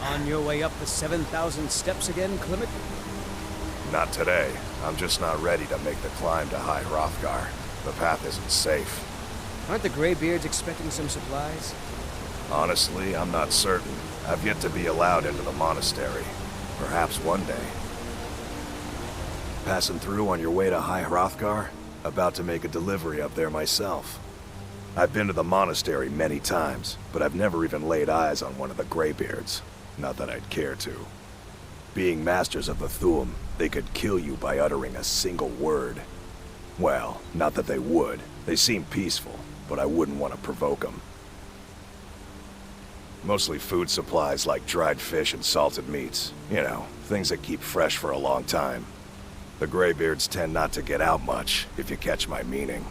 On your way up the 7,000 steps again, Clement? Not today. I'm just not ready to make the climb to High Hrothgar. The path isn't safe. Aren't the Greybeards expecting some supplies? Honestly, I'm not certain. I've yet to be allowed into the monastery. Perhaps one day. Passing through on your way to High Hrothgar? About to make a delivery up there myself. I've been to the monastery many times, but I've never even laid eyes on one of the Greybeards. Not that I'd care to. Being masters of the Thu'um, they could kill you by uttering a single word. Well, not that they would. They seem peaceful, but I wouldn't want to provoke them. Mostly food supplies like dried fish and salted meats. You know, things that keep fresh for a long time. The Greybeards tend not to get out much, if you catch my meaning.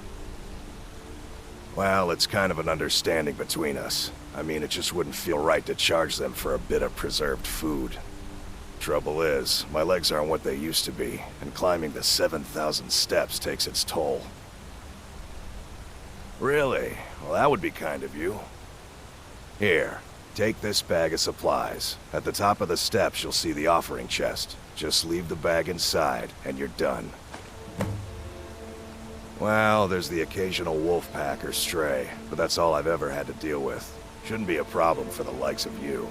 Well, it's kind of an understanding between us. I mean, it just wouldn't feel right to charge them for a bit of preserved food. Trouble is, my legs aren't what they used to be, and climbing the 7,000 steps takes its toll. Really? Well, that would be kind of you. Here, take this bag of supplies. At the top of the steps, you'll see the offering chest. Just leave the bag inside, and you're done. Well, there's the occasional wolf pack or stray, but that's all I've ever had to deal with. Shouldn't be a problem for the likes of you.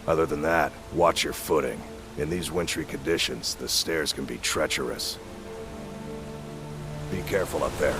Other than that, watch your footing. In these wintry conditions, the stairs can be treacherous. Be careful up there.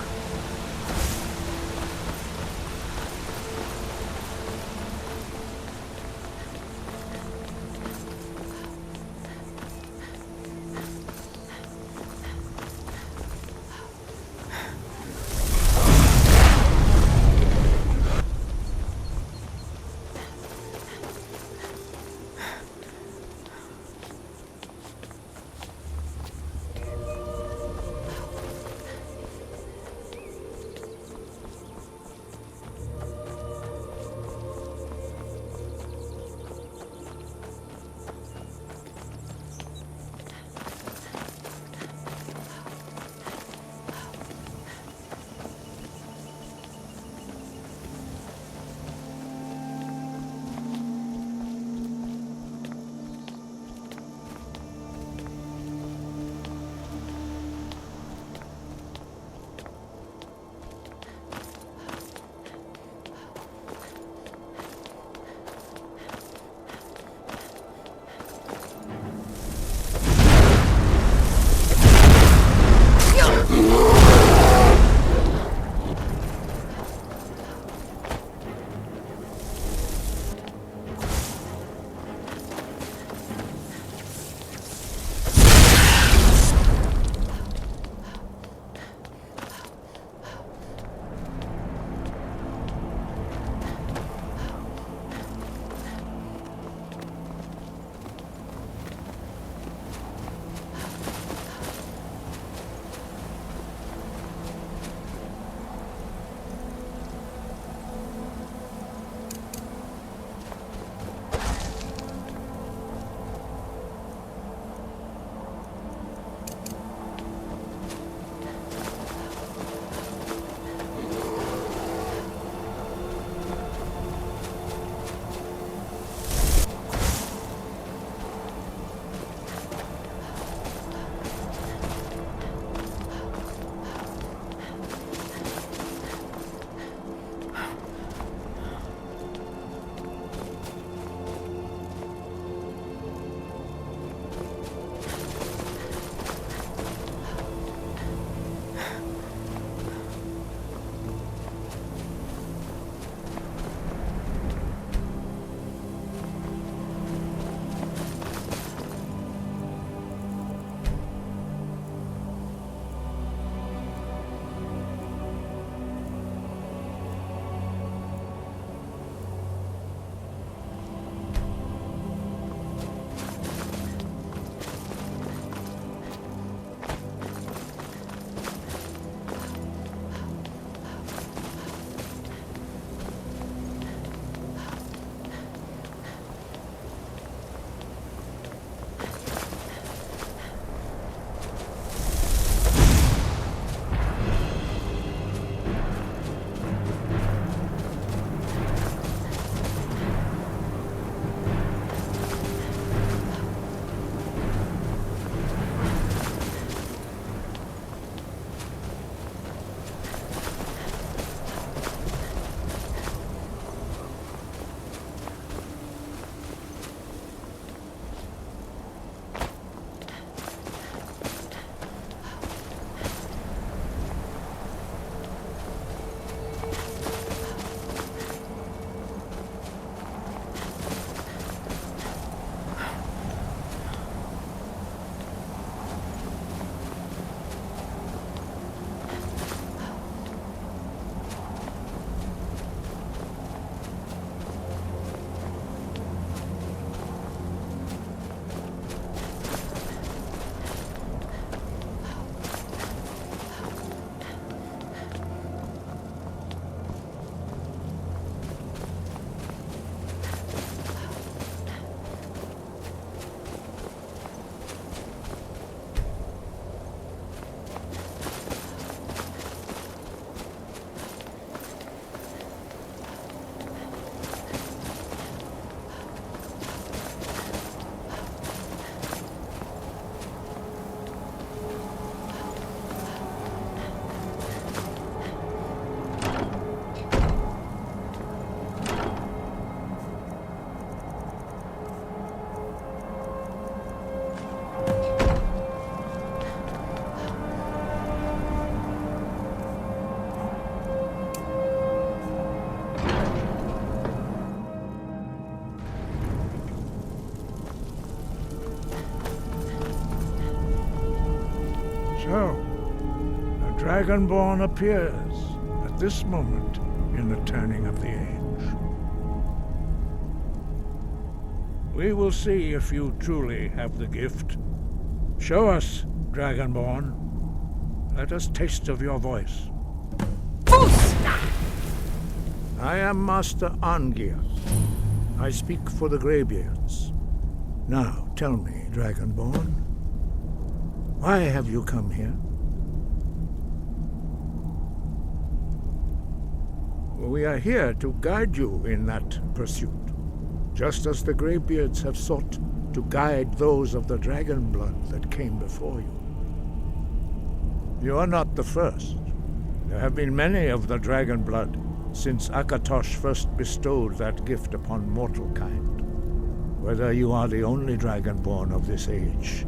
So, a Dragonborn appears at this moment in the turning of the age. We will see if you truly have the gift. Show us, Dragonborn. Let us taste of your voice. I am Master Angias. I speak for the Greybeards. Now, tell me, Dragonborn, why have you come here? We are here to guide you in that pursuit, just as the Greybeards have sought to guide those of the dragon blood that came before you. You are not the first. There have been many of the dragon blood since Akatosh first bestowed that gift upon mortal kind. Whether you are the only Dragonborn of this age,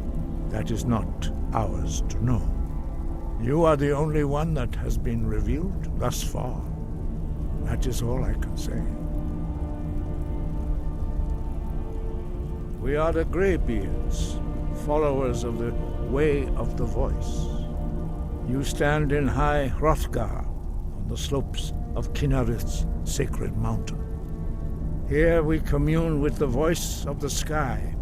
that is not ours to know. You are the only one that has been revealed thus far. That is all I can say. We are the Greybeards, followers of the Way of the Voice. You stand in High Hrothgar, on the slopes of Kinnarith's sacred mountain. Here we commune with the voice of the sky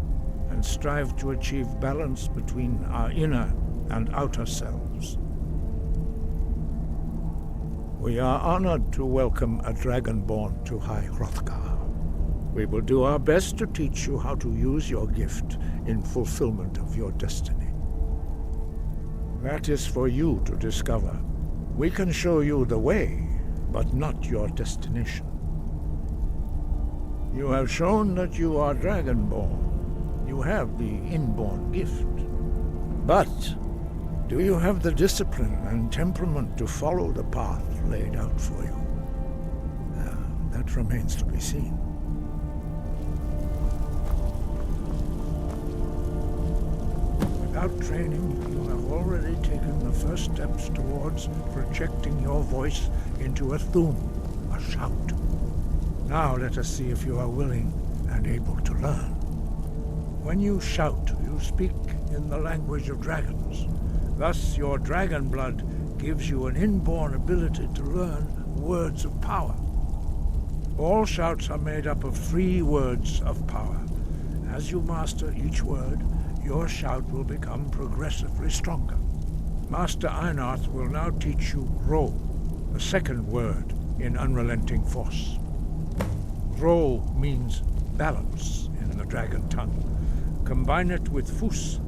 and strive to achieve balance between our inner and outer selves. We are honored to welcome a Dragonborn to High Hrothgar. We will do our best to teach you how to use your gift in fulfillment of your destiny. That is for you to discover. We can show you the way, but not your destination. You have shown that you are Dragonborn. You have the inborn gift. But do you have the discipline and temperament to follow the path laid out for you? That remains to be seen. Without training, you have already taken the first steps towards projecting your voice into a thum, a shout. Now let us see if you are willing and able to learn. When you shout, you speak in the language of dragons. Thus, your dragon blood gives you an inborn ability to learn words of power. All shouts are made up of 3 words of power. As you master each word, your shout will become progressively stronger. Master Einarth will now teach you Ro, the second word in Unrelenting Force. Ro means balance in the dragon tongue. Combine it with Fus,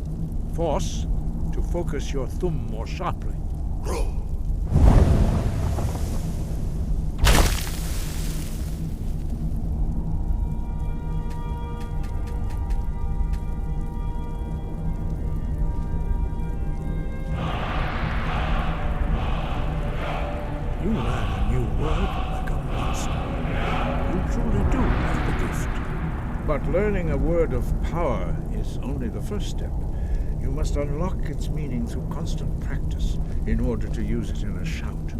force, to focus your thumb more sharply. Ro. You learn a new word like a monster. You truly do have the gift. But learning a word of power is only the first step. You must unlock its meaning through constant practice in order to use it in a shout.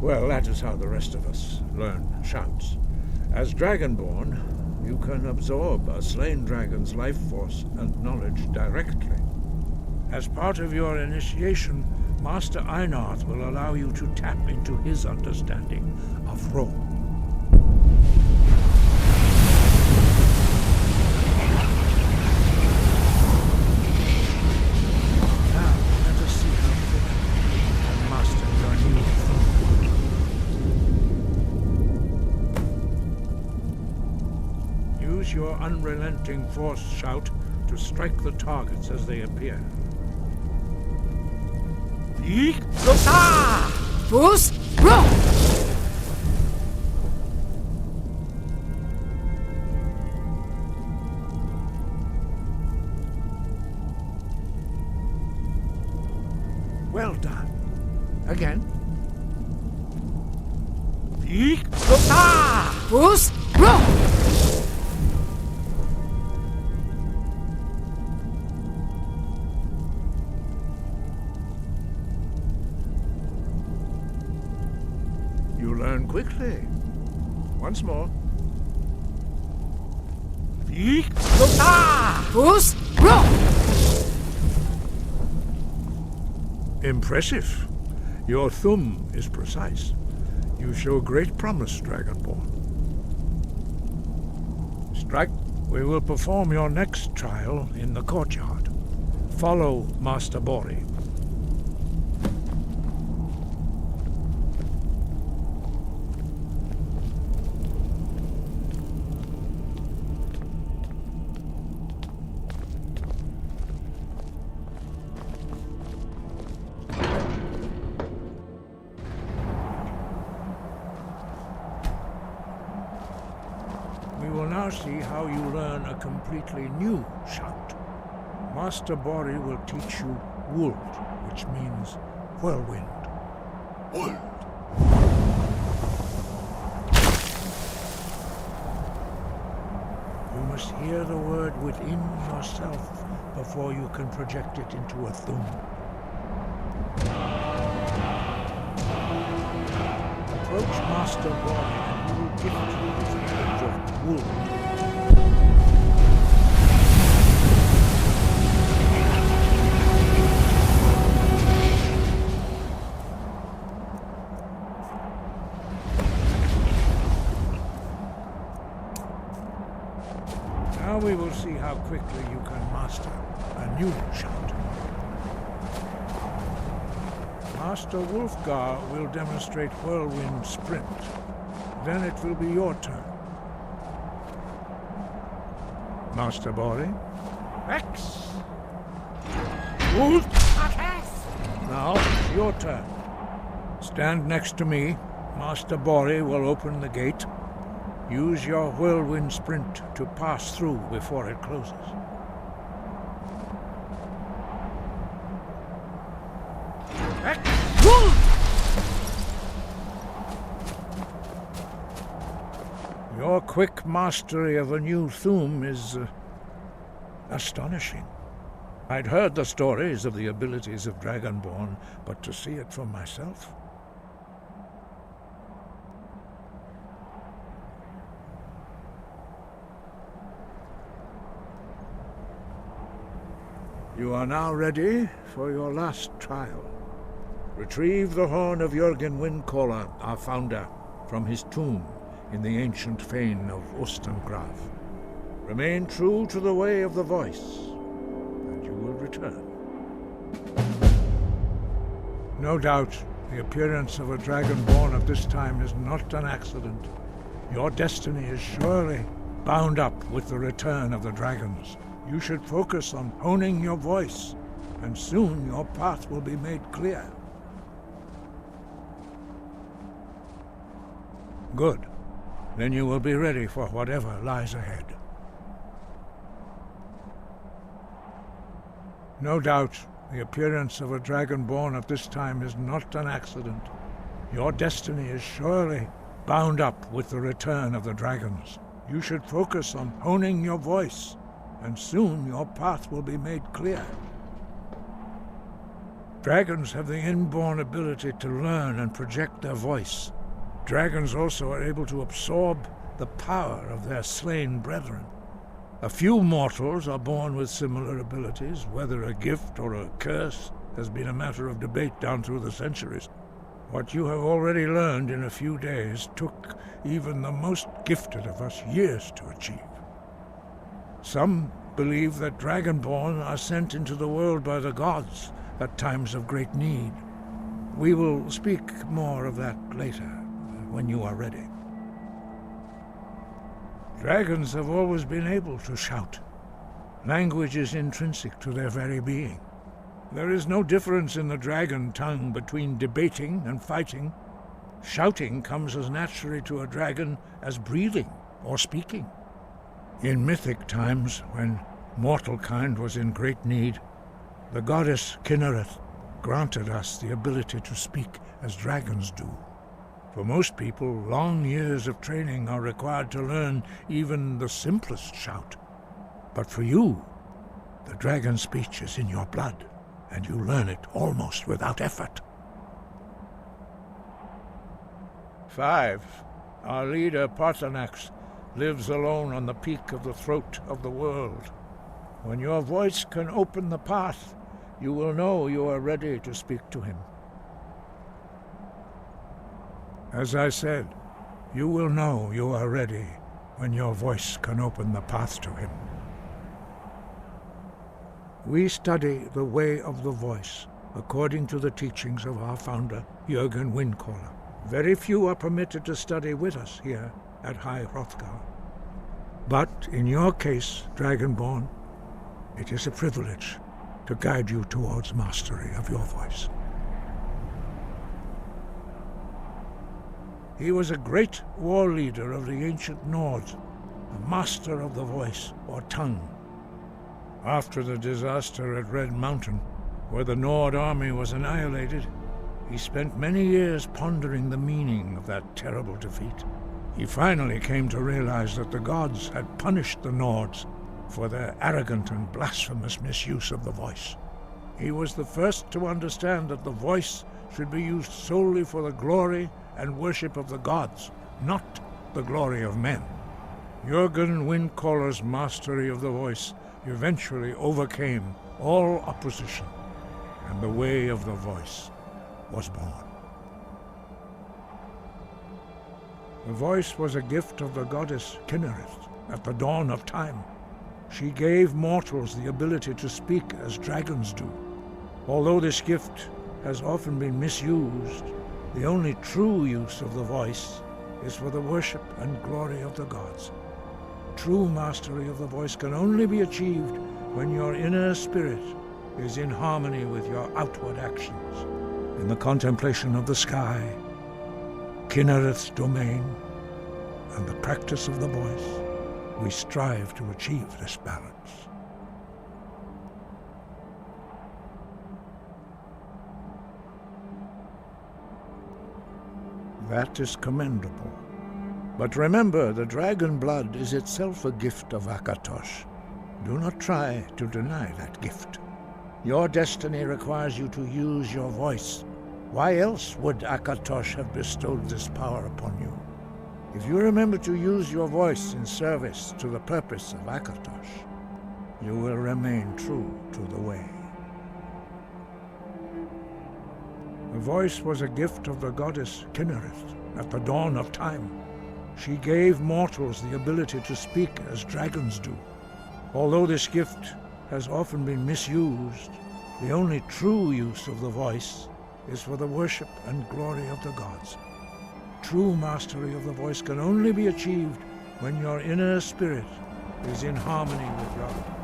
Well, that is how the rest of us learn shouts. As Dragonborn, you can absorb a slain dragon's life force and knowledge directly. As part of your initiation, Master Einarth will allow you to tap into his understanding of Ro. Now, let us see how quickly you can master your new thought. Use your unrelenting force shout to strike the targets as they appear. Fus, Ro! Well done. Again. Fus, Ro! You learn quickly. Once more. Fus, Ro! Impressive. Your thum is precise. You show great promise, Dragonborn. Strike. We will perform your next trial in the courtyard. Follow Master Bori. We will now see how you learn a completely new shout. Master Bori will teach you Wold, which means whirlwind. Wold. You must hear the word within yourself before you can project it into a thum. Approach Master Bori and he will gift you his knowledge of Wold. Now we will see how quickly you can master a new shout. Master Wulfgar will demonstrate Whirlwind Sprint. Then it will be your turn. Master Bori. X! Wolf! Now, it's your turn. Stand next to me. Master Bori will open the gate. Use your Whirlwind Sprint to pass through before it closes. Your quick mastery of a new thum is astonishing. I'd heard the stories of the abilities of Dragonborn, but to see it for myself... You are now ready for your last trial. Retrieve the horn of Jürgen Windcaller, our founder, from his tomb in the ancient fane of Ustengrav. Remain true to the way of the voice, and you will return. No doubt, the appearance of a Dragonborn of this time is not an accident. Your destiny is surely bound up with the return of the dragons. You should focus on honing your voice, and soon your path will be made clear. Good. Then you will be ready for whatever lies ahead. No doubt, the appearance of a Dragonborn of this time is not an accident. Your destiny is surely bound up with the return of the dragons. You should focus on honing your voice, and soon your path will be made clear. Dragons have the inborn ability to learn and project their voice. Dragons also are able to absorb the power of their slain brethren. A few mortals are born with similar abilities. Whether a gift or a curse has been a matter of debate down through the centuries. What you have already learned in a few days took even the most gifted of us years to achieve. Some believe that Dragonborn are sent into the world by the gods at times of great need. We will speak more of that later, when you are ready. Dragons have always been able to shout. Language is intrinsic to their very being. There is no difference in the dragon tongue between debating and fighting. Shouting comes as naturally to a dragon as breathing or speaking. In mythic times, when mortal kind was in great need, the goddess Kinnereth granted us the ability to speak as dragons do. For most people, long years of training are required to learn even the simplest shout. But for you, the dragon speech is in your blood, and you learn it almost without effort. 5. Our leader, Parthenax, lives alone on the peak of the throat of the world. When your voice can open the path, you will know you are ready to speak to him. As I said, you will know you are ready when your voice can open the path to him. We study the way of the voice according to the teachings of our founder, Jürgen Windcaller. Very few are permitted to study with us here at High Hrothgar. But in your case, Dragonborn, it is a privilege to guide you towards mastery of your voice. He was a great war leader of the ancient Nords, a master of the voice, or tongue. After the disaster at Red Mountain, where the Nord army was annihilated, he spent many years pondering the meaning of that terrible defeat. He finally came to realize that the gods had punished the Nords for their arrogant and blasphemous misuse of the voice. He was the first to understand that the voice should be used solely for the glory and worship of the gods, not the glory of men. Jürgen Windcaller's mastery of the voice eventually overcame all opposition, and the way of the voice was born. The voice was a gift of the goddess Kinnereth at the dawn of time. She gave mortals the ability to speak as dragons do. Although this gift has often been misused, the only true use of the voice is for the worship and glory of the gods. True mastery of the voice can only be achieved when your inner spirit is in harmony with your outward actions. In the contemplation of the sky, Kinnereth's domain, and the practice of the voice, we strive to achieve this balance. That is commendable. But remember, the dragon blood is itself a gift of Akatosh. Do not try to deny that gift. Your destiny requires you to use your voice. Why else would Akatosh have bestowed this power upon you? If you remember to use your voice in service to the purpose of Akatosh, you will remain true to the way. The voice was a gift of the goddess Kinnereth at the dawn of time. She gave mortals the ability to speak as dragons do. Although this gift has often been misused, the only true use of the voice is for the worship and glory of the gods. True mastery of the voice can only be achieved when your inner spirit is in harmony with your...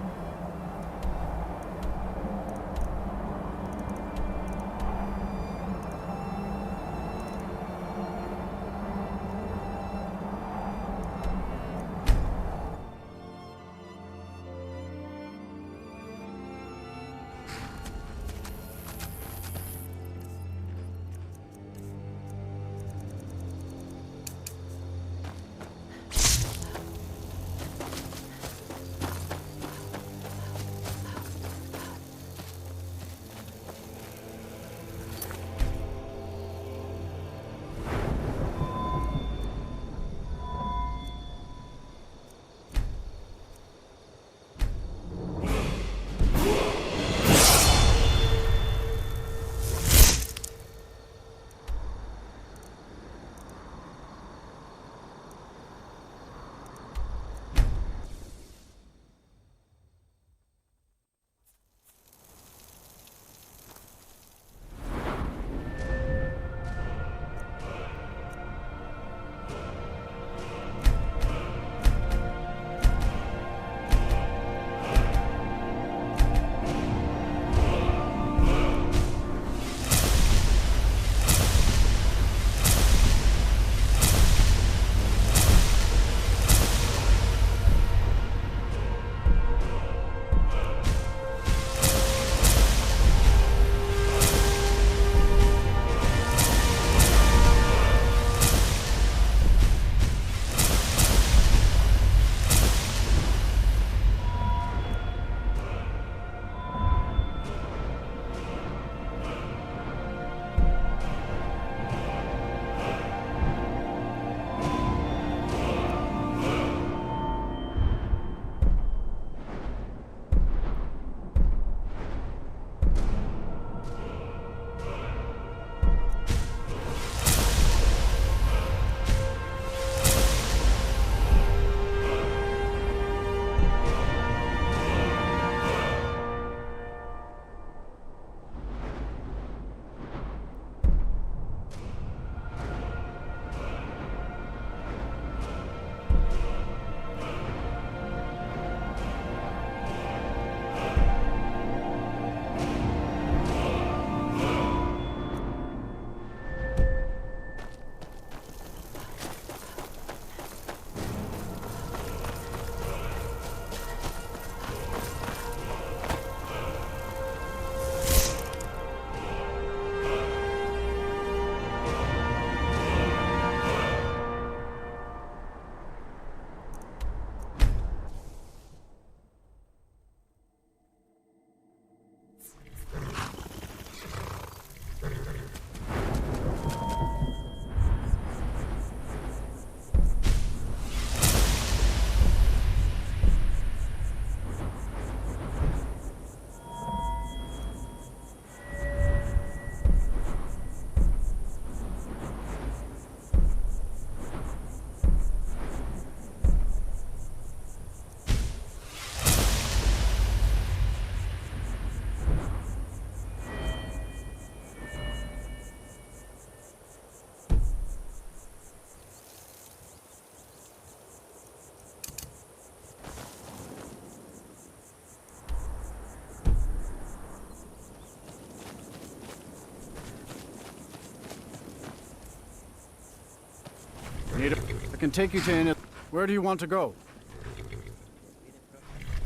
I can take you to any... Where do you want to go?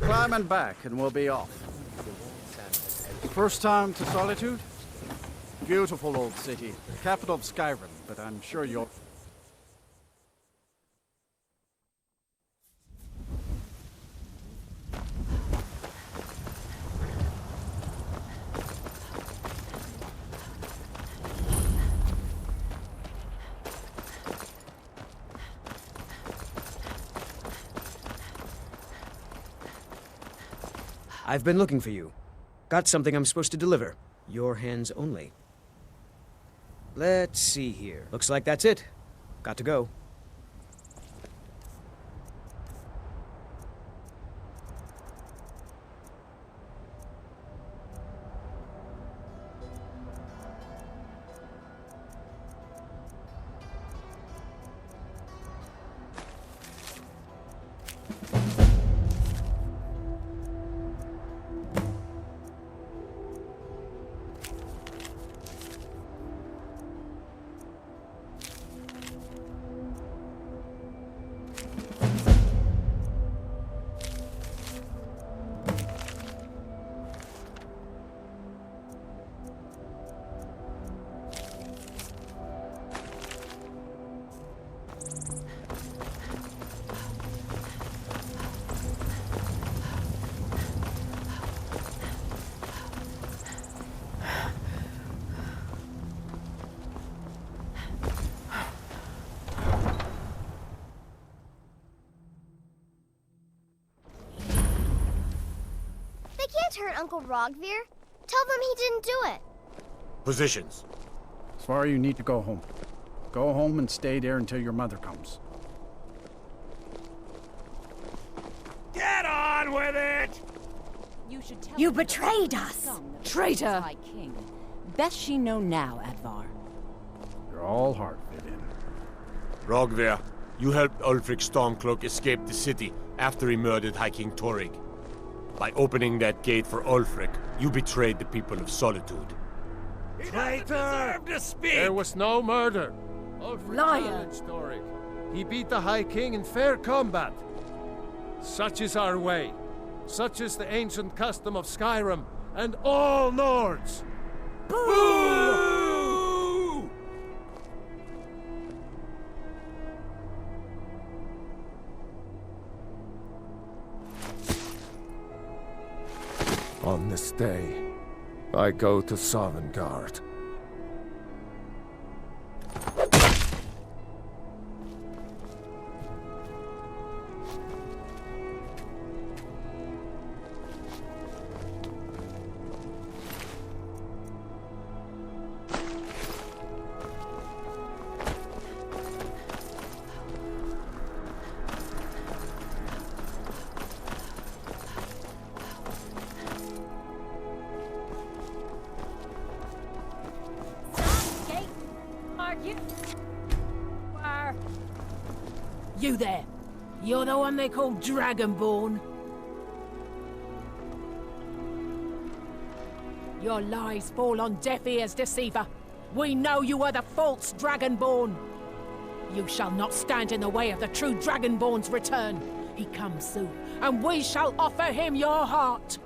Climb and back, and we'll be off. First time to Solitude? Beautiful old city. Capital of Skyrim, but I'm sure you'll... I've been looking for you. Got something I'm supposed to deliver. Your hands only. Let's see here. Looks like that's it. Got to go. Hurt Uncle Rogvir. Tell them he didn't do it. Positions. Svar, you need to go home. Go home and stay there until your mother comes. Get on with it! You betrayed us! Traitor! High King. Best she know now, Advar. You're all hard fit in. Rogvir, you helped Ulfric Stormcloak escape the city after he murdered High King Torrig. By opening that gate for Ulfric, you betrayed the people of Solitude. Traitor! To speak! There was no murder. Ulfric Liar! challenged Torrig. He beat the High King in fair combat. Such is our way. Such is the ancient custom of Skyrim and all Nords. Boo! On this day, I go to Sovngarde. You there. You're the one they call Dragonborn. Your lies fall on deaf ears, deceiver. We know you are the false Dragonborn. You shall not stand in the way of the true Dragonborn's return. He comes soon, and we shall offer him your heart.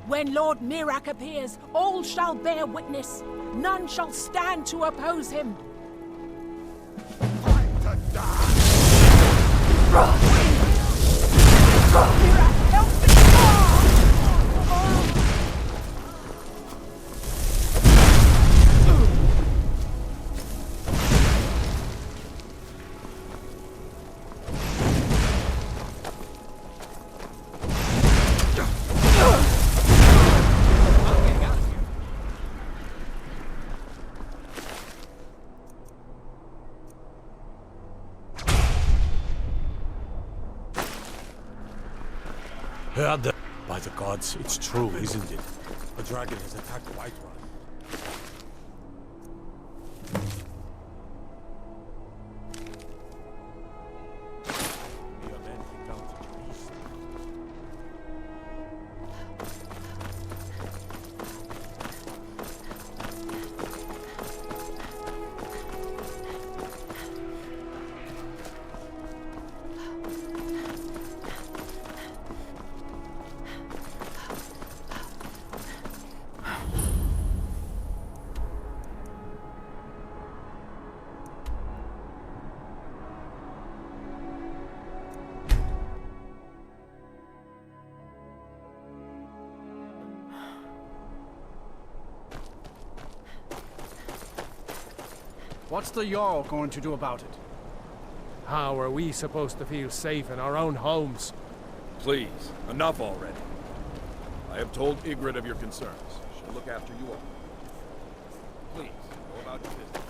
When Lord Mirak appears, all shall bear witness. None shall stand to oppose him. Time to die! Mirak, help me! Heard the... By the gods, it's true, isn't it? A dragon has attacked Whiterun. Your men take down the trees. What's the Jarl going to do about it? How are we supposed to feel safe in our own homes? Please, enough already. I have told Ygritte of your concerns. She'll look after you all. Please, go about your business.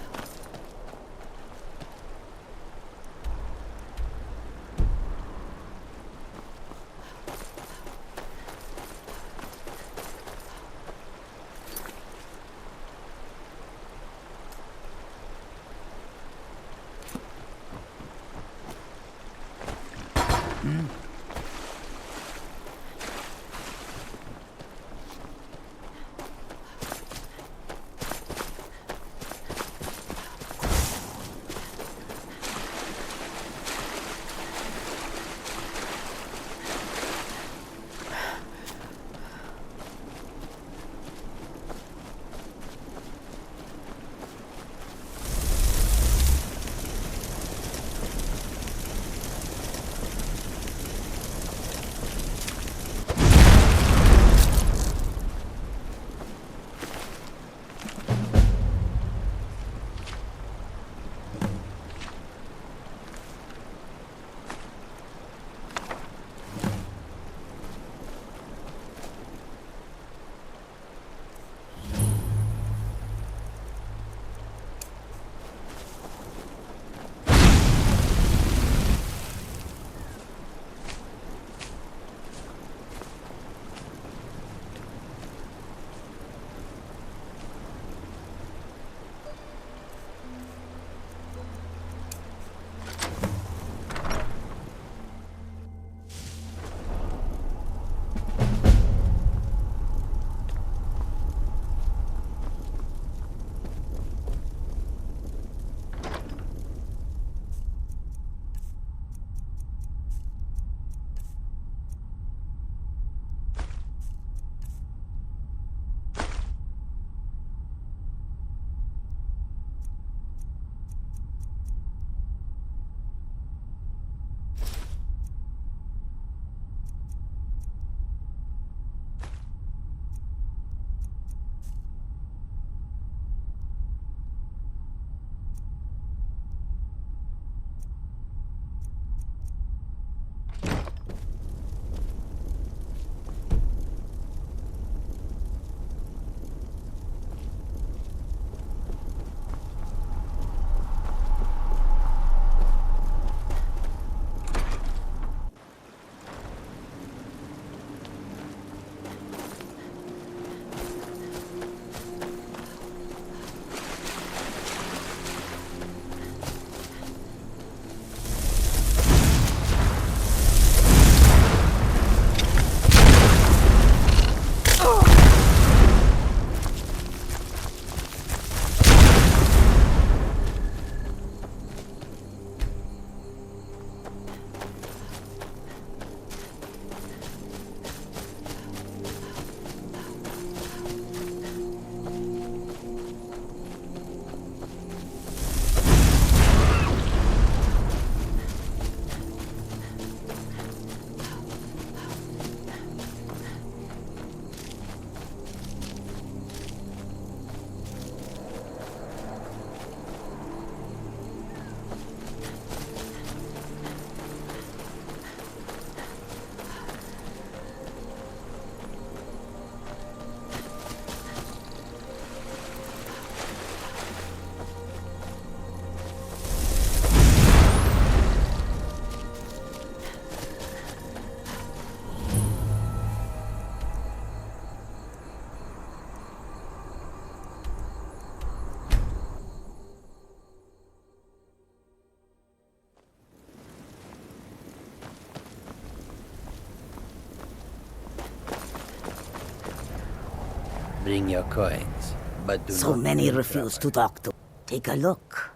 Bring your coins, but do So not many enter refuse to talk to. Take a look.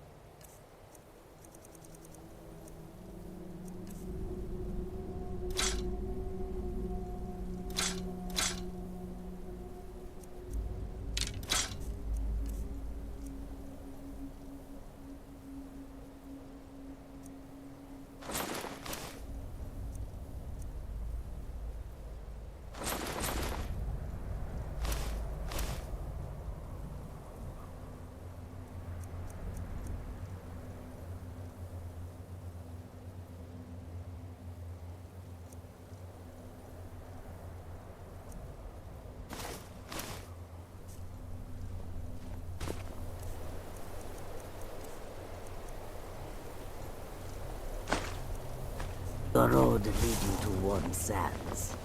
a road leading to warm sands.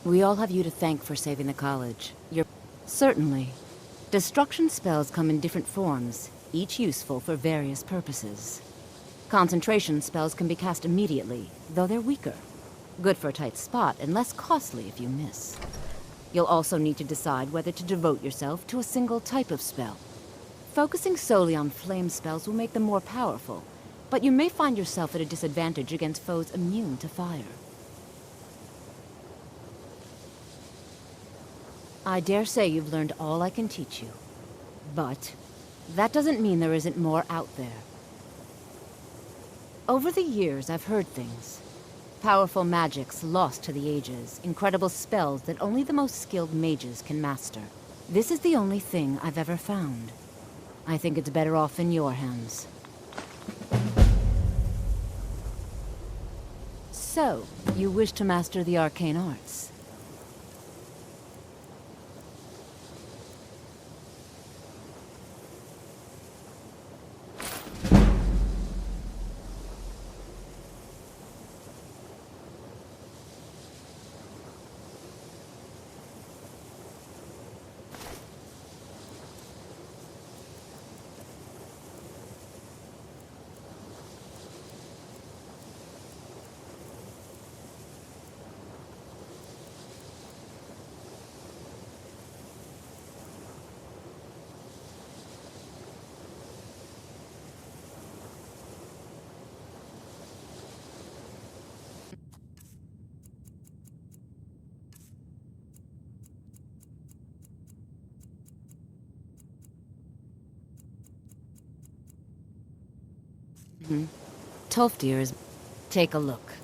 We all have you to thank for saving the college. Certainly. Destruction spells come in different forms, each useful for various purposes. Concentration spells can be cast immediately, though they're weaker. Good for a tight spot and less costly if you miss. You'll also need to decide whether to devote yourself to a single type of spell. Focusing solely on flame spells will make them more powerful, but you may find yourself at a disadvantage against foes immune to fire. I dare say you've learned all I can teach you. But that doesn't mean there isn't more out there. Over the years, I've heard things. Powerful magics lost to the ages, incredible spells that only the most skilled mages can master. This is the only thing I've ever found. I think it's better off in your hands. So, you wish to master the arcane arts? Tolfdir is... Take a look.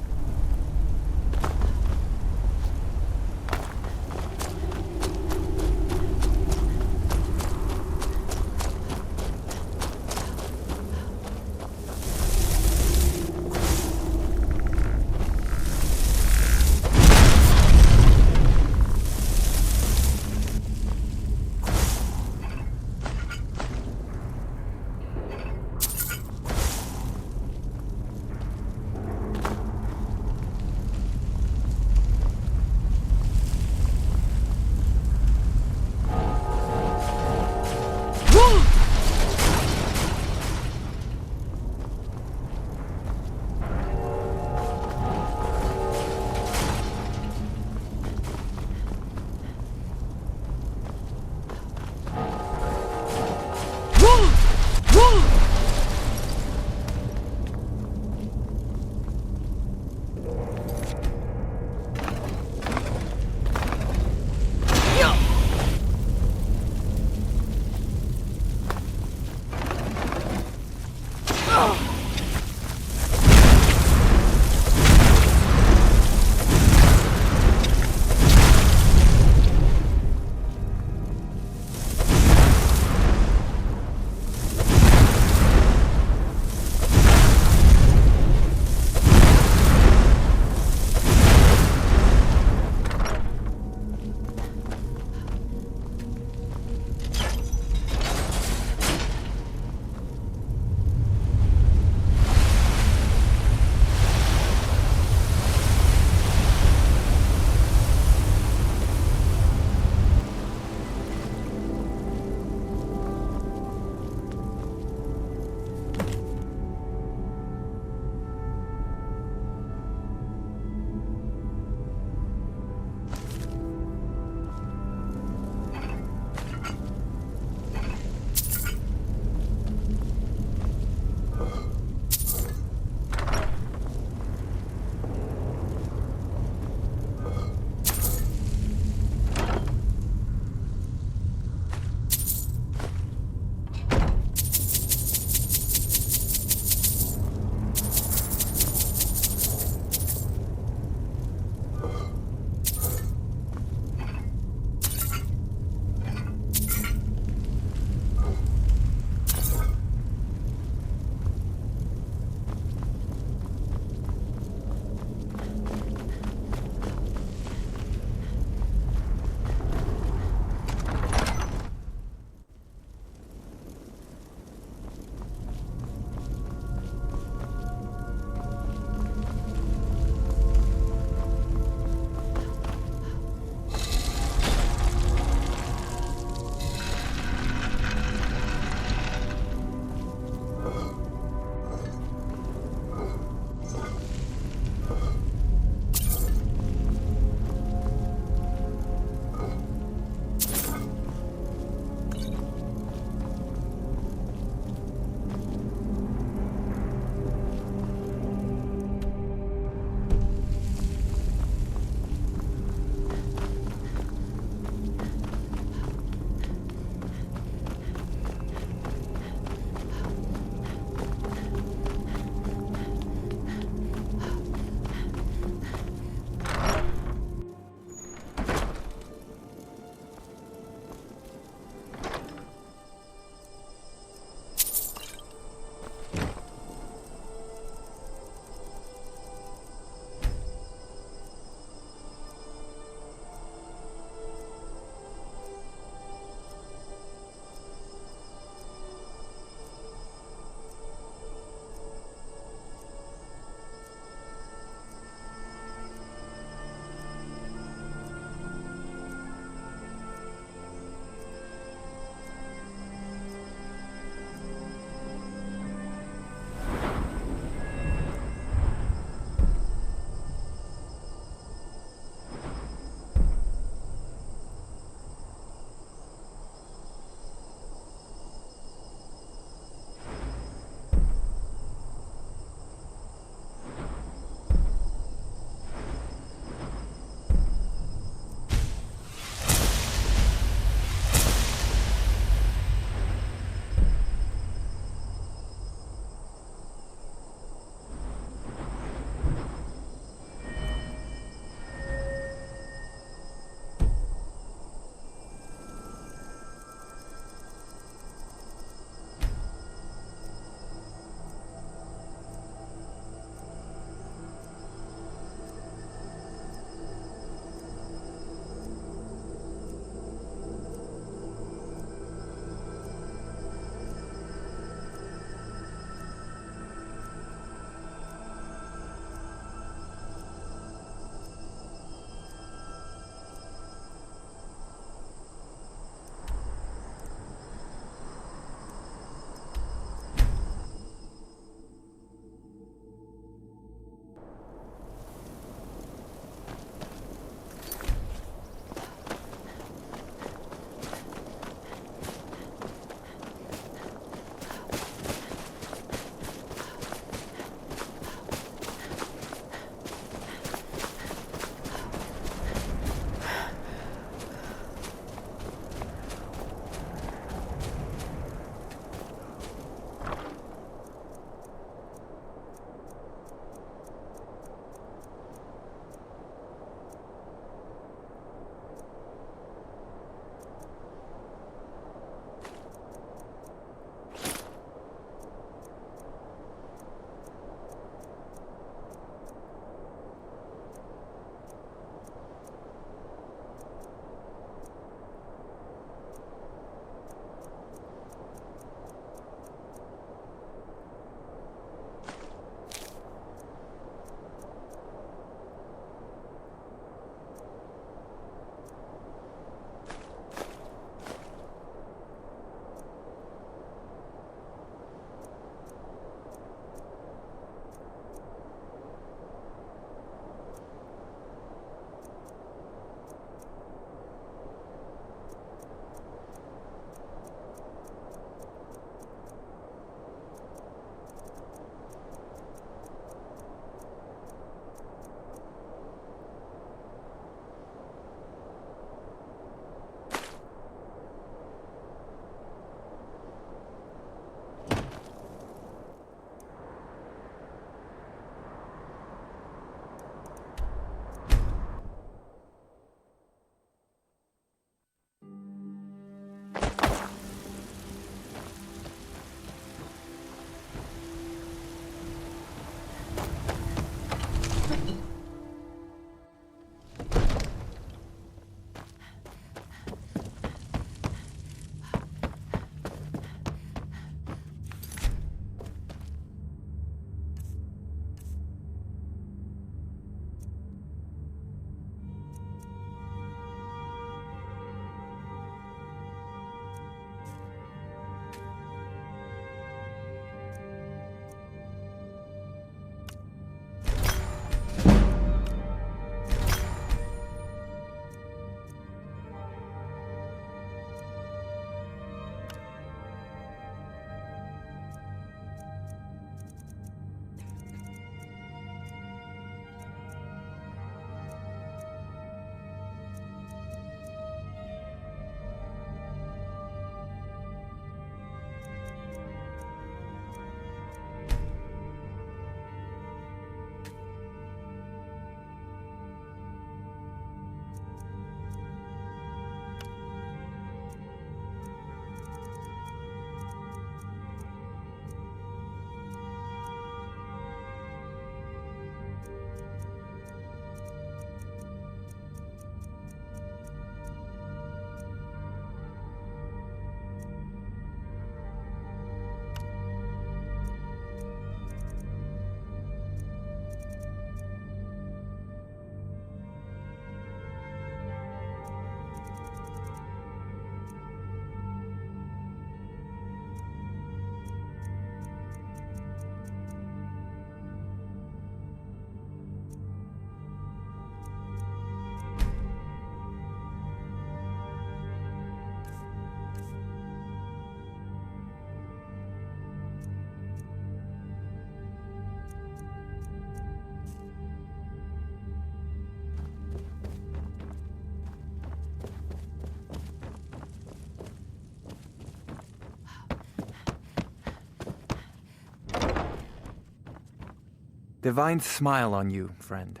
Divines smile on you, friend.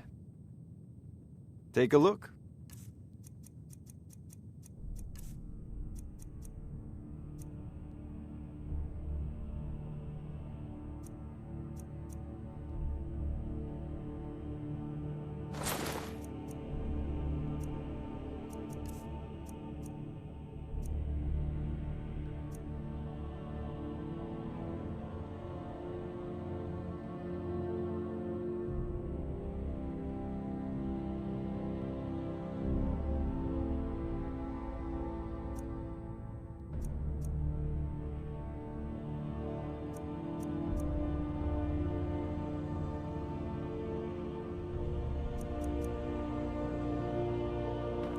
Take a look.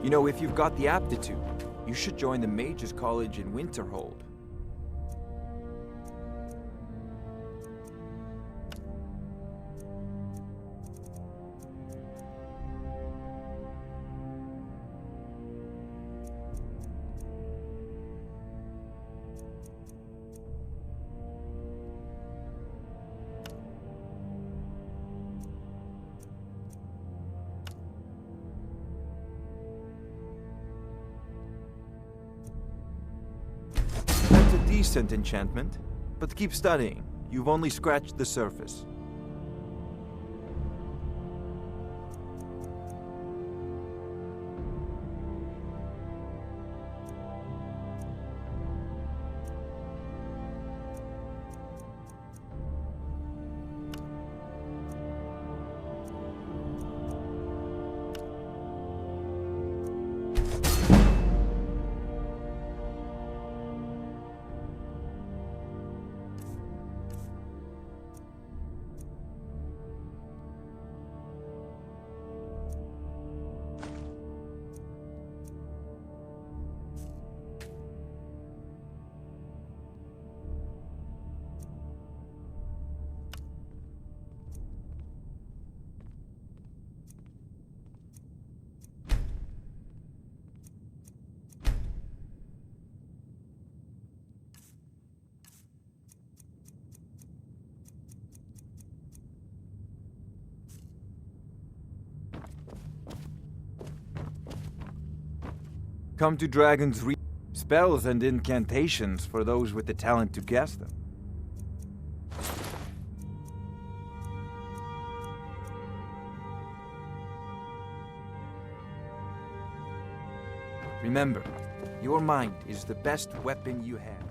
You know, if you've got the aptitude, you should join the Mages College in Winterhold. Decent enchantment, but keep studying. You've only scratched the surface. Come to Dragon's Reach. Spells and incantations for those with the talent to guess them. Remember, your mind is the best weapon you have.